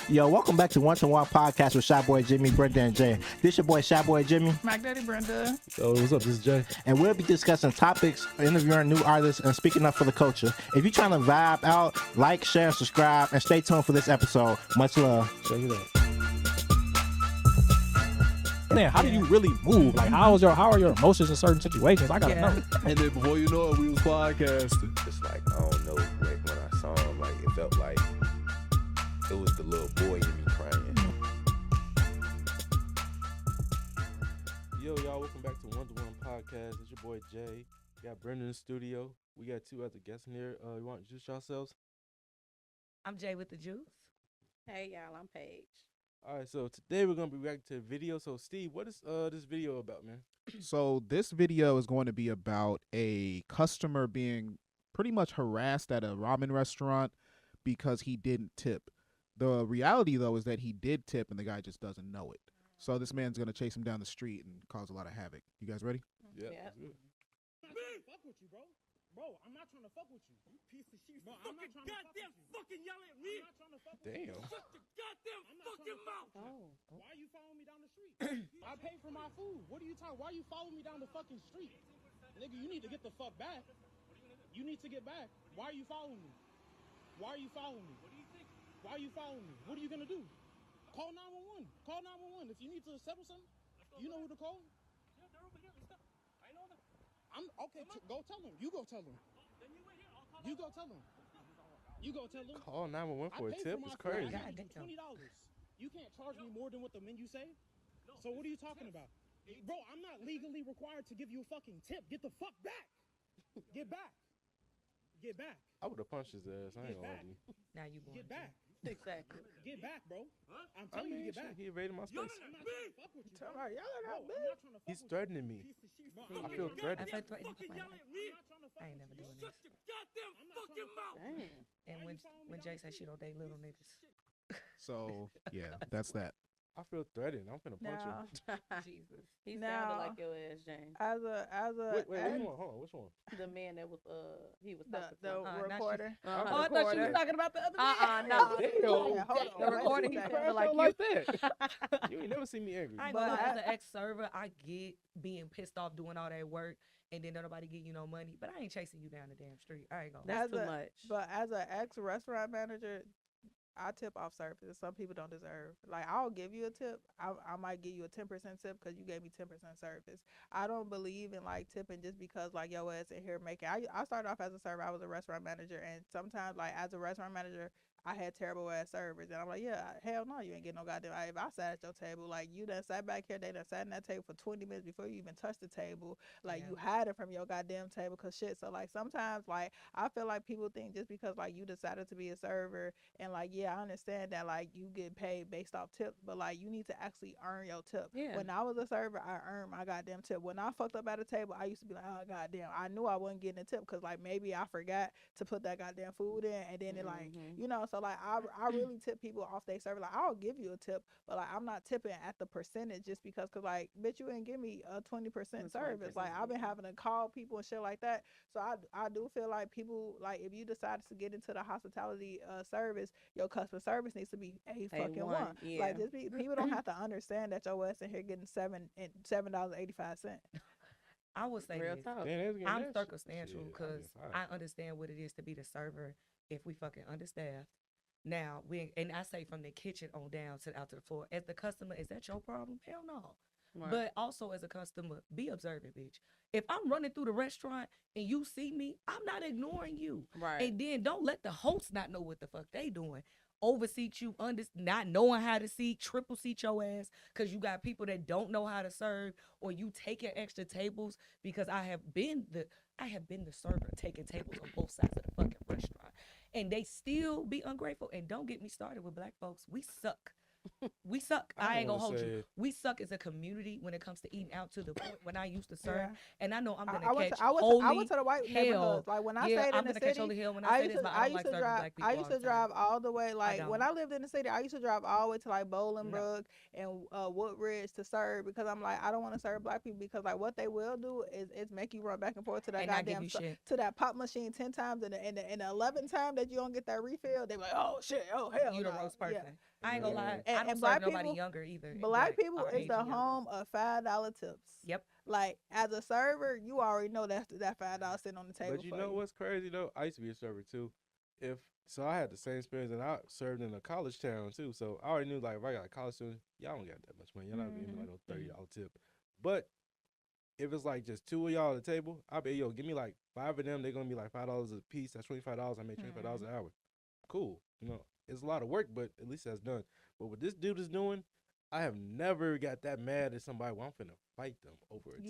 Yo, welcome back to Once and One Podcast with Shy Boy Jimmy, Brenda, and Jay. This your boy Shy Boy Jimmy. Mac Daddy Brenda. Yo, what's up? This is Jay. And we'll be discussing topics, interviewing new artists, and speaking up for the culture. If you're trying to vibe out, like, share, and subscribe, and stay tuned for this episode. Much love. Check it out. Man, how do you really move? Like, how are your emotions in certain situations? I gotta know. And then before you know it, we was podcasting. It's like, I don't know, like when I saw him, like it felt like it was the little boy in me crying. Yo, y'all, welcome back to One to One Podcast. It's your boy Jay. We got Brenda in the studio. We got two other guests in here. You want to introduce yourselves? I'm JaeWithTheJuice. Hey y'all, I'm Paige. All right, so today we're gonna be reacting to a video. So, Steve, what is this video about, man? So this video is going to be about a customer being pretty much harassed at a ramen restaurant because he didn't tip. The reality, though, is that he did tip and the guy just doesn't know it. So this man's going to chase him down the street and cause a lot of havoc. You guys ready? Yeah. Yeah. That's good. Fuck with you, bro. Bro, I'm not trying to fuck with you. You piece of shit. Bro, I'm not trying to fuck with you. Fucking yell at me. I'm not trying to fuck with you. Damn. Shut your goddamn fucking mouth. Oh. Why are you following me down the street? I paid for my food. What are you talking? Why are you following me down the fucking street? Nigga, you need to get the fuck back. You need to get back. Why are you following me? Why are you following me? What do you think? Why are you following me? What are you gonna do? Call 911. Call 911. If you need to settle something, you know who to call? Yeah, they're over here. I know them. I'm okay. Go tell them. You go tell them. Then you wait here. I'll call. You go tell them. You go tell them. Call 911 for a tip? It's crazy. I got $20. You can't charge me more than what the menu say. So what are you talking about? Bro, I'm not legally required to give you a fucking tip. Get the fuck back. Get back. Get back. I would have punched his ass. I ain't Get gonna back. lie to you. Now you going Get back. Exactly. Get back, bro. I'm I telling mean, you, get back. shit, he invaded my space. I'm not trying to fuck with you, bro. Y'all Bro, I'm not trying to fuck He's with threatening me. you. Piece of shit. Bro, I I'm feel not- threatened. I feel threatened. I'm not trying to fuck I ain't with never you. doing Shut this. your goddamn fucking mouth. Damn. And when Jay said she don't date little niggas. So, yeah, that's that. I feel threatened. I'm finna punch him. Jesus. He Now- sounded like your ass, Jane. As a Wait, which one? Hold on, which one? The man that was he was the talking the to. not you. recorder. Uh-huh. Oh, I thought she was talking about the other man. No. Damn. Yeah, hold on. The recording, he Wait a sounded second. like you. Like that. You ain't never seen me angry. I ain't gonna But lie, as I- an ex-server, I get being pissed off doing all that work and then nobody give you no money. But I ain't chasing you down the damn street. I ain't gonna lie. That's As too a- much. But as an ex-restaurant manager, I tip off service. Some people don't deserve. Like, I'll give you a tip. I might give you a 10% tip because you gave me 10% service. I don't believe in, like, tipping just because, like, yo ass in here making. I started off as a server. I was a restaurant manager. And sometimes, like, as a restaurant manager, I had terrible ass servers. And I'm like, yeah, hell no, you ain't getting no goddamn. If I sat at your table, like, you done sat back here, they done sat in that table for 20 minutes before you even touched the table. Like, Yeah. you hide it from your goddamn table because shit. So, like, sometimes, like, I feel like people think just because, like, you decided to be a server and, like, yeah, I understand that, like, you get paid based off tips, but, like, you need to actually earn your tip. Yeah. When I was a server, I earned my goddamn tip. When I fucked up at a table, I used to be like, oh, goddamn, I knew I wasn't getting a tip because, like, maybe I forgot to put that goddamn food in and then it, like, Mhm. you know, so, like, I really tip people off their server. Like, I'll give you a tip, but, like, I'm not tipping at the percentage just because, like, bitch, you didn't give me a 20% service. Like, I've been having to call people and shit like that. So I do feel like people, like, if you decided to get into the hospitality service, your customer service needs to be a fucking A1, one. yeah. Like, just people don't have to understand that your ass in here getting $7.85. I would say Real this. talk. Damn, they was getting I'm that shit. circumstantial Shit, because get fired. I understand what it is to be the server if we fucking understaffed. Now, and I say from the kitchen on down to out to the floor. As the customer, is that your problem? Hell no. Right. But also as a customer, be observant, bitch. If I'm running through the restaurant and you see me, I'm not ignoring you. right. And then don't let the host not know what the fuck they doing. Overseat you, not knowing how to seat, triple seat your ass, because you got people that don't know how to serve, or you taking extra tables. Because I have been the server taking tables on both sides of the fucking restaurant, and they still be ungrateful. And don't get me started with black folks. We suck. We suck. I ain't gonna hold you. We suck as a community when it comes to eating out. To the point when I used to serve, Yeah. and I know I'm gonna I went catch to, I holy went to the white hell. neighborhoods. Like, when I Yeah, stayed I'm in the gonna catch city, holy hell when I I say used this, to, but I I don't used like to serving drive. black people. I all used the to time. drive all the way. Like, when don't. I lived in the city, I used to drive all the way to, like, Bolingbrook and Woodridge to serve, because I'm like, I don't want to serve black people, because, like, what they will do is make you run back and forth to that And not give goddamn you shit. to that pop machine 10 times, and the 11th time that you don't get that refill, they be like, oh shit, oh hell, You the no. roast Yeah. person. I ain't gonna lie. And- I don't and serve black nobody people- younger either. Black people our is age the and younger. home of $5 tips. Yep. Like as a server, you already know that $5 sitting on the table. But you for know what's crazy though? I used to be a server too. So I had the same experience, and I served in a college town too. So I already knew like if I got a college student, y'all don't got that much money. Y'all not giving me like no $30 tip. But if it's like just two of y'all at the table, I'll be give me like 5 of them. They're gonna be like $5 a piece. That's $25. I make $25 an hour. Cool. It's a lot of work, but at least that's done. But what this dude is doing, I have never got that mad at somebody. Well, I'm finna fight them over a tip.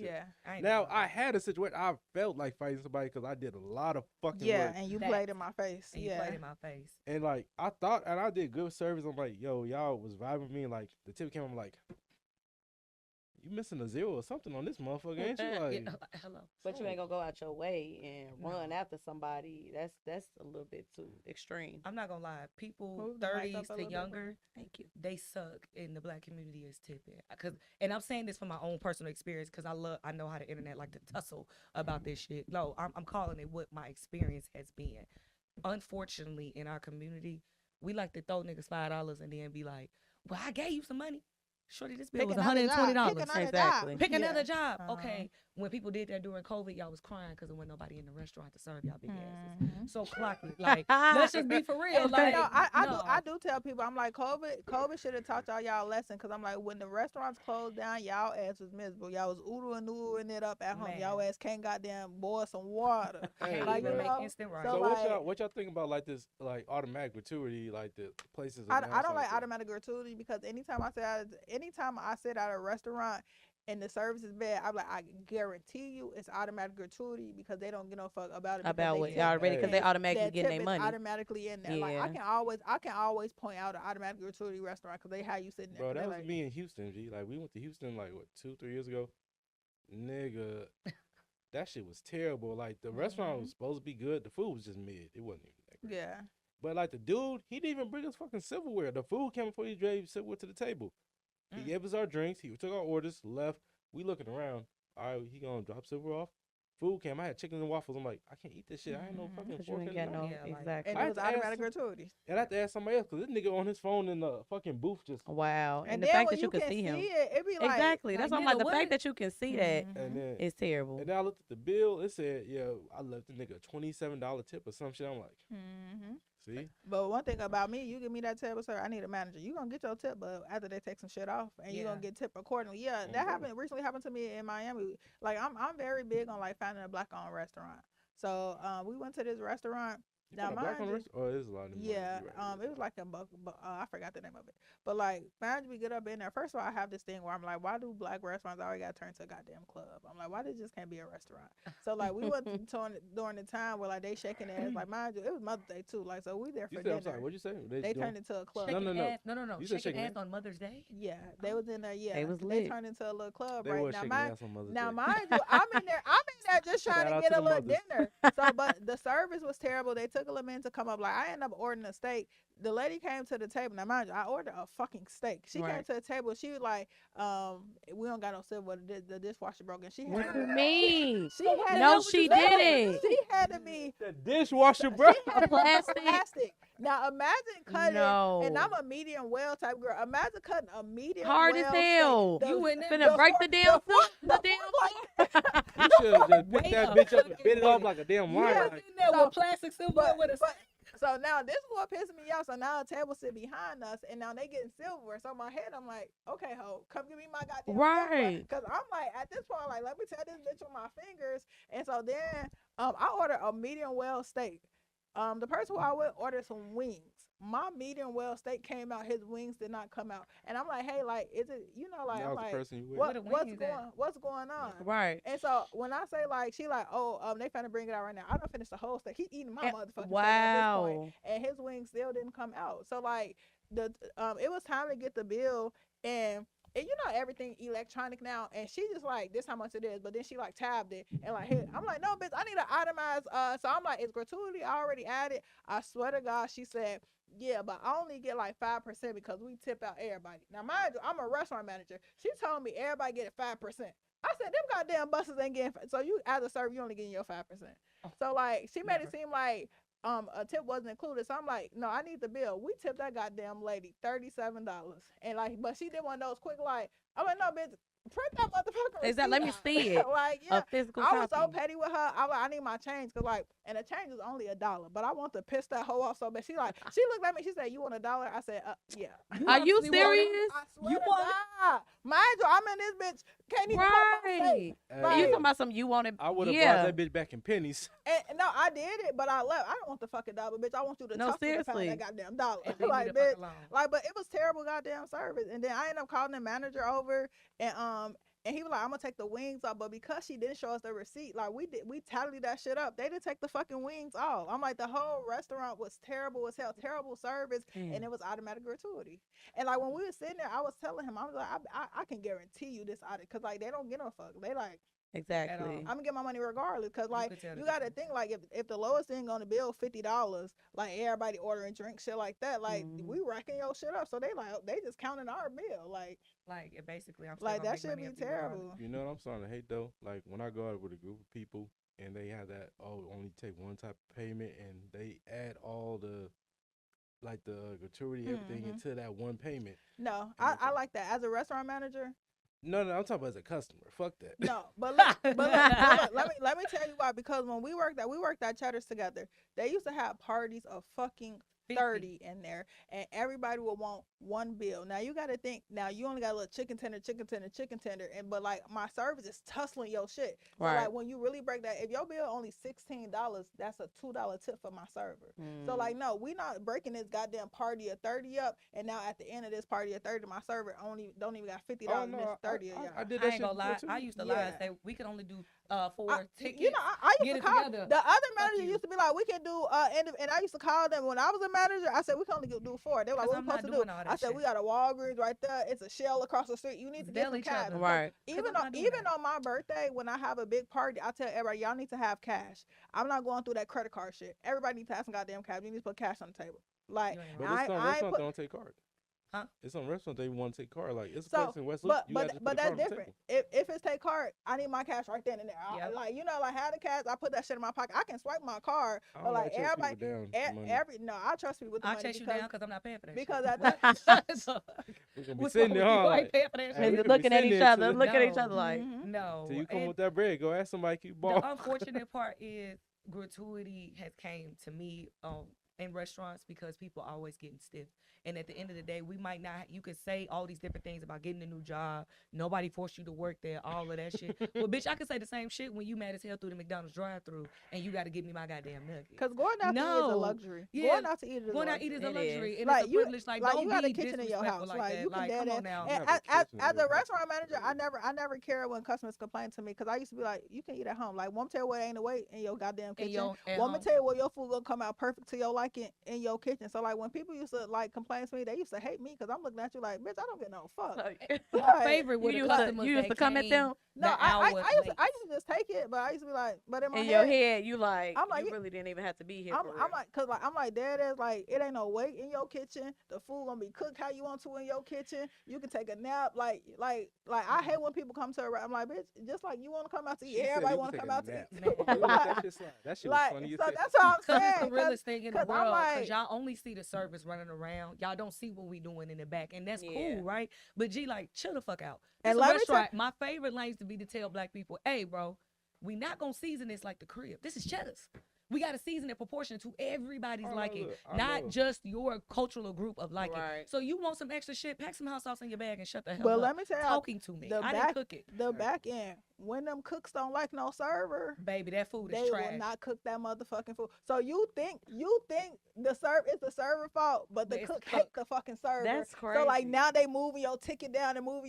Yeah. Now I had a situation. I felt like fighting somebody because I did a lot of fucking Yeah, work. and you That- played in my face. And you played in my face. And like I thought, and I did good service. I'm like, yo, y'all was vibing with me. And like the tip came, I'm like, you missing a zero or something on this motherfucker, ain't you? Like, Hello. But you ain't gonna go out your way and No. run after somebody. That's a little bit too extreme. I'm not gonna lie. People Move the mic up 30s a to little bit, younger, they suck in the black community as tipping. And I'm saying this from my own personal experience because I know how the internet like to tussle about this shit. No, I'm calling it what my experience has been. Unfortunately, in our community, we like to throw niggas $5 and then be like, "Well, I gave you some money." Shorty, this bill Pick was another job. $120. Pick another Exactly. job. Pick Yeah. another job. Uh-huh. Okay. When people did that during COVID, y'all was crying because there wasn't nobody in the restaurant to serve y'all big asses. Mhm. So clock it. Like, let's just be for real. And Like, no, no. I do tell people, I'm like, COVID should have taught y'all a lesson, because I'm like, when the restaurants closed down, y'all ass was miserable. Y'all was oodling it up at home. Man. Y'all ass can't goddamn boil some water. Hey, like, even you bro. make know, instant rice. so like- what y'all think about like this like automatic gratuity, like the places? I announce don't like that? automatic gratuity, because anytime I sit at a restaurant and the service is bad, I'm like, I guarantee you it's automatic gratuity, because they don't give no fuck about it. About because what they y'all tip. already, because they And automatically that getting tip their is money. automatically in there. Like Yeah. I can always point out an automatic gratuity restaurant, because they have you sitting there. Bro, 'cause that they was like, me in Houston, G. Like we went to Houston like what 2-3 years ago. Nigga, that shit was terrible. Like the restaurant was supposed to be good. The food was just mid. It wasn't even that great. yeah. But like the dude, he didn't even bring us fucking silverware. The food came before he drove silverware to the table. He Mm. gave us our drinks. He took our orders, left. We looking around. All right, he gonna drop silverware off. Food came. I had chicken and waffles. I'm like, I can't eat this shit. I ain't no fucking Because you fork ain't in got the no, mouth. Yeah, like- exactly. And I it had was to ask automatic some- gratuity. And I have to ask somebody else because this nigga on his phone in the fucking booth just. Wow. And the then fact when that you can see him. it be like, Exactly. That's like, why I'm like, nigga, the fact what? that you can see that Mhm. And then is terrible. And then I looked at the bill. It said, yeah, I left the nigga a $27 tip or some shit. I'm like, Mhm. see? But one thing about me, you give me that table, sir, I need a manager. You gonna get your tip, but after they take some shit off, and you Yeah. gonna get tip accordingly. Yeah, Oh, that bro. recently happened to me in Miami. Like I'm very big on like finding a black-owned restaurant. So we went to this restaurant. You Now got a black mind on you- the rest? Oh, there's a lot of them. Yeah, You're right, it was like a I forgot the name of it. But like, imagine we get up in there. First of all, I have this thing where I'm like, why do black restaurants already got turned to a goddamn club? I'm like, why this just can't be a restaurant? So like, we went during the time where like they shaking their ass. Like, mind you, it was Mother's Day too. Like, so we there You for said, I'm dinner. sorry, what'd you say? They doing- turned into a club. No, Shaking no. ass. No. You said Shaking shaking ass on Mother's Day. Yeah, they was in there. Yeah, They was They lit. turned into a little club They right was now. shaking ass on Mother's Now, Day. mind you, I'm in there just trying Shout to out get to a the little mothers. dinner. So, but the service was terrible. They took a little minute to come up. Like, I ended up ordering a steak. The lady came to the table. Now, mind you, I ordered a fucking steak. She came Right. to the table. She was like, we don't got no silver. The dishwasher broken. She What had do you mean? She had No, to- she no, didn't. She had to be The dishwasher, bro. she had to be Plastic? plastic. Now imagine cutting, No. and I'm a medium well type girl. Imagine cutting a medium Hard well as steak. hell. The- You in there Finna break the damn the fork- the the damn fork like- You should have just picked Wait that a bitch up and fucking bit it off minute. like a damn Yeah. lion. Was Like, in there So- with plastic silver but- with a but- So now this is what pissed me off. So now a table sit behind us, and now they getting silver. So in my head, I'm like, okay, ho, come give me my goddamn Right. Because I'm like, at this point, like, let me tell this bitch with my fingers. And so then, I ordered a medium well steak. The person who I went ordered some wings. My medium well steak came out. His wings did not come out. And I'm like, hey, like, is it, like, that I'm was the like, person you with. Where the wings at? what's going on? Right. And so when I say like, she like, oh, they finna bring it out right now. I done finished the whole steak. He eating my And- motherfucking steak at this point, wow. and his wings still didn't come out. So like it was time to get the bill, and everything electronic now. And she just like, this how much it is, but then she like tabbed it and like, hey, I'm like, no, bitch, I need an itemized. So I'm like, is gratuity already added? I swear to God, she said, yeah, but I only get like 5% because we tip out everybody. Now, mind you, I'm a restaurant manager. She told me everybody get 5%. I said, them goddamn buses ain't getting. So you, as a server, you only getting your 5%. So like, she made it seem like a tip wasn't included. So I'm like, no, I need the bill. We tipped that goddamn lady $37, and like, but she didn't want those quick. Like, I'm like, no, bitch, print that motherfucker. Exactly. Let me receipt see out. it. Like, A yeah. physical I was so copy. petty with her. I like, I need my change, cause like, and the change is only $1, but I want to piss that hoe off so bad. She like, she looked at me. She said, "You want $1?" I said, "Yeah." Are you honestly want it? serious? I swear You to want it? God, mind you, I'm in this bitch. Can't even put my face. Right. Like, You talking about some you wanted? I would have Yeah. brought that bitch back in pennies. And no, I did it, but I left. I don't want the fucking dollar, bitch. I want you to No, toss me the pound seriously. that goddamn dollar. And leave me Like, the fuck bitch. alone. Like, but it was terrible goddamn service. And then I ended up calling the manager over, and he was like, "I'm gonna take the wings off," but because she didn't show us the receipt, like we tallied that shit up. They didn't take the fucking wings off. I'm like, the whole restaurant was terrible as hell, terrible service, and it was automatic gratuity. And like when we were sitting there, I was telling him, I was like, I can guarantee you this audit, cause like they don't get no fuck. They like, Exactly. I'm gonna get my money regardless, cause like could tell you the gotta think, like if the lowest thing on the bill $50, like everybody ordering drinks, shit like that, like we racking your shit up, so they just counting our bill, like basically, I'm still like gonna that make should money be if you regardless. terrible. You know what I'm starting to hate though? Like when I go out with a group of people and they have that only take one type of payment and they add all the like the gratuity everything into that one payment. No, And I like that as a restaurant manager. No, I'm talking about as a customer. Fuck that. No, but look, let me tell you why. Because when we worked at Cheddar's together, they used to have parties of fucking 30 in there, and everybody would want one bill. Now you got to think. Now you only got a little chicken tender, and but like my service is tussling your shit. So Right. like when you really break that, if your bill only $16, that's a $2 tip for my server. So like no, we not breaking this goddamn party of 30 up, and now at the end of this party of 30, my server don't even got $50. Oh, no, miss 30 of y'all. I did I that ain't shit gonna lie. before, I too. used to lie and Yeah. say we could only do 4 tickets. You know, I get used it to call together. the other manager you. used to be like, we can do and I used to call them when I was a manager. I said we can only do 4. They were like, 'Cause what I'm we not supposed to do? doing all that I said shit. we got a Walgreens right there. It's a Shell across the street. You need to get Tell some each cash. other. Right. Even I'm not doing even that. on my birthday, when I have a big party, I tell everybody, y'all need to have cash. I'm not going through that credit card shit. Everybody needs to have some goddamn cash. You need to put cash on the table. Like You ain't But wrong. it's some I restaurants put- that don't take card. Huh? It's some restaurants they want to take card. Like it's a So, place in West Loop. but that's different. If it's take card, I need my cash right then and there. Yep. Like like have the cash. I put that shit in my pocket. I can swipe my card, I but don't like trust people everybody, down for money. I trust people with the I'll money chase you down because I'm not paying for that. because shit. at that. We're gonna be What's sitting wrong there, with you? huh? I ain't Like, paying for that Hey, shit. we And could be looking at sitting each there other, till- looking at each No. other like, Mhm. No. till you come And with that bread, go ask somebody keep ball. the unfortunate part is gratuity has came to me in restaurants because people are always getting stiff. And at the end of the day, we might not, you could say all these different things about getting a new job. Nobody forced you to work there, all of that shit. Well, bitch, I could say the same shit when you mad as hell through the McDonald's drive-thru and you got to give me my goddamn nugget. Cause going out to eat is a No. luxury. Yeah, Going out to eat is a Going out luxury. eat is a It luxury, is. and Like, it's a you- privilege. Like Like don't you got a be kitchen in your disrespectful house. like that. You can Like, dead come ass. on now. And You have a as kitchen in a your house. restaurant manager, I never care when customers complain to me because I used to be like, you can eat at home. Like, won't tell you what ain't a wait in your goddamn And kitchen. your- at Want me home. tell you what your food gonna come out perfect to your liking in your kitchen. So like when people used to like complain to me, they used to hate me because I'm looking at you like, bitch, I don't get no fuck. My Like, favorite were you the used to, customers you used that to come at came them No, the I hour used late. to just take it, but I used to be like, but in my in head, your head. You like, I'm like, you really didn't even have to be here. I'm for real. like, cause like I'm like, dad is like, it ain't no wait in your kitchen. The food gonna be cooked how you want to in your kitchen. You can take a nap. Like I hate when people come to a I'm like, bitch, just like you want to come out to eat. She said Everybody you want to could come take a out to nap. eat. Man. That shit slide. That shit was Like, funny as so hell. that's what I'm Because it's saying. the realest thing in the 'cause I'm world. Because like- y'all only see the service running around. Y'all don't see what we doing in the back. And that's Yeah. cool, right? But G, like, chill the fuck out. And It's a let me tell- restaurant. My favorite lane used to be to tell black people, hey, bro, we not going to season this like the crib. This is Cheddar's. We got to season it proportion to everybody's I liking, love- I not love- just your cultural group of liking. Right. So you want some extra shit, pack some hot sauce in your bag and shut the hell But up. let me tell you, Talking to me. the I back- didn't cook it. the back end, when them cooks don't like no server, Baby, that food is they trash. will not cook that motherfucking food. So you think the serve it's the server fault, but the It's the cook hate the fucking server. That's So like crazy. now they moving your ticket down and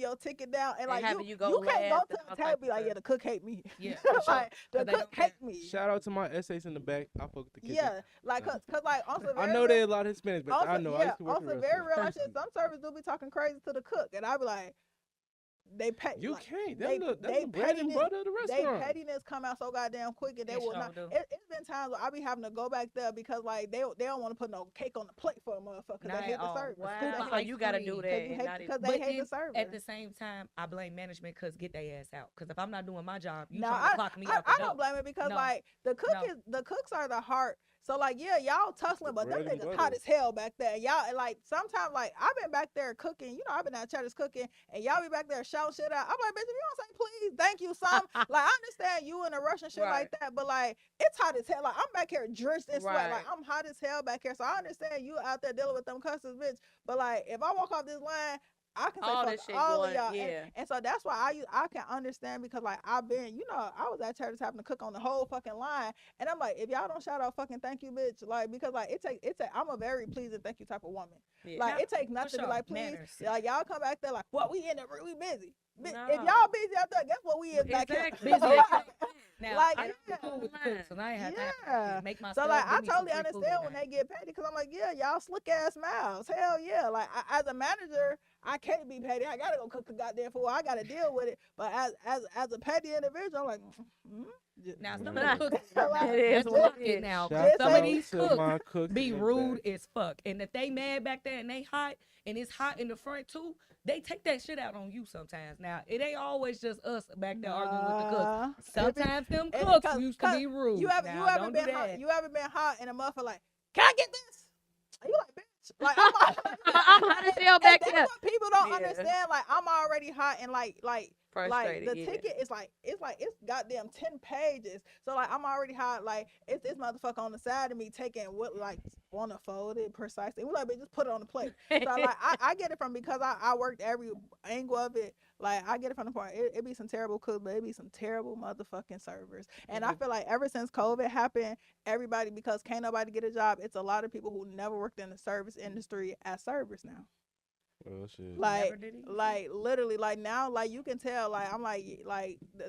And like having you you go can't go last to and the all table types and be of like, yeah, stuff. the cook hate me. Yeah, for sure. Like the 'Cause they cook don't hate care. me. Shout out to my essays in the back. I fuck with the kitchen. Yeah, like cause like on some I very know they real- a lot of Hispanics, but on I some- know I yeah, used to work on in some very real restaurants. shit. Some servers do be talking crazy to the cook, and I be like, they pay. You like, can't. they- That's they the bread and pettiness- butter of the They restaurant. pettiness come out so goddamn quick, and they It will sure not. do. It's been times where I be having to go back there because like they don't want to put no cake on the plate for a motherfucker because Not they hate at the all. service. Wow. Because Wow. they So hate, you got to cream. do that. because you and hate not because even- they But hate the then, service. at the same time, I blame management because get their ass out. Because if I'm not doing my job, you No, trying to clock me out the I door. don't blame it because No. like the No. cooks are the heart. So like, yeah, y'all tussling, but them bread and niggas hot butter. as hell back there. Y'all like sometimes like I've been back there cooking. You know, I've been at Cheddar's cooking, and y'all be back there shouting shit out. I'm like, bitch, if you don't say please, thank you, some. Like I understand you in a rush and shit like that, but like it's hot as hell. Like I'm back here drenched in sweat. Like I'm hot as hell back here. So I understand you out there dealing with them customers, bitch. But like if I walk off this line, I can say All fuck this shit all going, of y'all. yeah. And so that's why I can understand because like I've been, you know, I was at church having to cook on the whole fucking line. And I'm like, if y'all don't shout out fucking thank you, bitch, like because like I'm a very pleasing thank you type of woman. Yeah. Like No, it takes nothing to be like, please, manners. like y'all come back there like, well, we busy. If No. y'all busy out there, guess what we is back here. Exactly. Busy. Now, Like, I yeah. cool with the cooks, and I ain't have time Yeah. to make my So stuff. like I give me some totally free food understand at when night. they get petty because I'm like, yeah, y'all slick ass mouths. Hell yeah. Like as a manager, I can't be petty. I gotta go cook the goddamn food. I gotta deal with it. But as a petty individual, I'm like, Now some of the cooks, Like, It is let's what look it it is. now. Shout Some of out these to cooks my cook be in the rude back. as fuck, and if they mad back there and they hot and it's hot in the front too, they take that shit out on you sometimes. Now it ain't always just us back there arguing with the cooks. Sometimes them cooks used to be rude. You haven't Don't do been that. hot. You haven't been hot and a motherfucker like, can I get this? And you like, bitch. Like I'm hot as hell back that's here. what people don't Yeah. understand. Like I'm already hot and like Frustrated, the yeah. ticket is it's goddamn 10 pages. So like I'm already hot. Like it's this motherfucker on the side of me taking what like want to fold it precisely. We like, bitch, just put it on the plate. So like I get it from because I worked every angle of it. Like I get it from the point it be some terrible cooks, but it be some terrible motherfucking servers. And I feel like ever since COVID happened, everybody because can't nobody get a job, it's a lot of people who never worked in the service industry as servers now. Oh shit. Like literally like now like you can tell like I'm like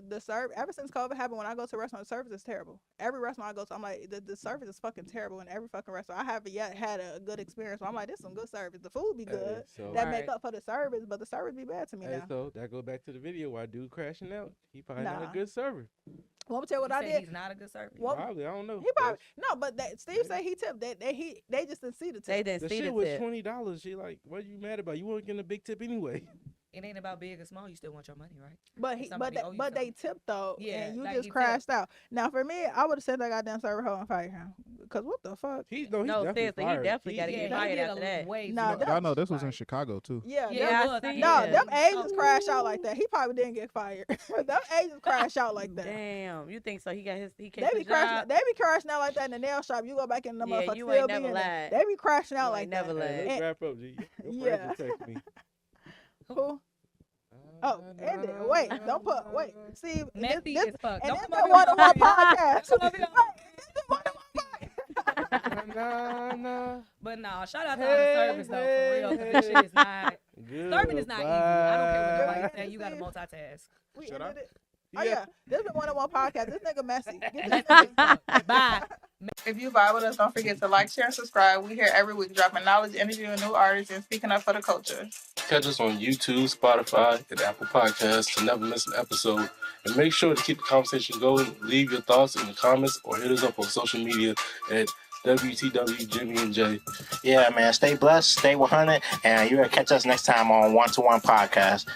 the serve ever since COVID happened when I go to a restaurant the service is terrible. Every restaurant I go to I'm like the service is fucking terrible in every fucking restaurant. I haven't yet had a good experience. So I'm like this is some good service. The food be good. So, That make up for the service, but the service be bad to me now. so that go back to the video why dude crashing out. He probably not Nah. a good server. Want me to tell you what I He said did? he's not a good server. Well, Probably I don't know. He probably no, but Steve said he tipped. They just didn't see the tip. They didn't The see shit the was tip. $20. She like, what are you mad about? You weren't getting a big tip anyway. It ain't about big or small. You still want your money, right? But they tipped though, Yeah, and you like just he crashed out. Now for me, I would have sent that goddamn server home and fired him. Cause what the fuck? He's No, definitely seriously, he fired. definitely gotta Yeah, get he fired did after a that. way Nah, too that- Y'all know much. this was in Like, Chicago too. Yeah, Yeah, it was. I see no, it. them agents crash out like that. He probably didn't get fired. Them agents crash out like that. Damn, you think so? He They kept be his crashing. job. They be crashing out like that in the nail shop. You go back in the Yeah, motherfucker you still ain't be never in there. lied. They be crashing out You like ain't never that. lied. Hey, let's And- wrap up, G. Your Yeah. friends will text me. Who? Oh, end it. Wait, don't put. Wait, see, Messy this as fuck. and Don't this come been over here one-on-one and argue. podcast. Don't come over here. This been one-on-one podcast. Nah. But nah, shout out to all the service though, for real. 'Cause this shit is not. Serving is not easy. I don't care what nobody say. You got to multitask. We Shut ended up. it. Oh yeah, this been one-on-one podcast. This nigga messy. Get this nigga. Bye. If you vibe with us, don't forget to like, share, and subscribe. We here every week dropping knowledge, interviewing new artists, and speaking up for the culture. Catch us on YouTube, Spotify, and Apple Podcasts to never miss an episode. And make sure to keep the conversation going. Leave your thoughts in the comments or hit us up on social media at WTW Jimmy and Jay. Yeah, man. Stay blessed, stay 100, and you're going to catch us next time on 1-to-1 Podcast.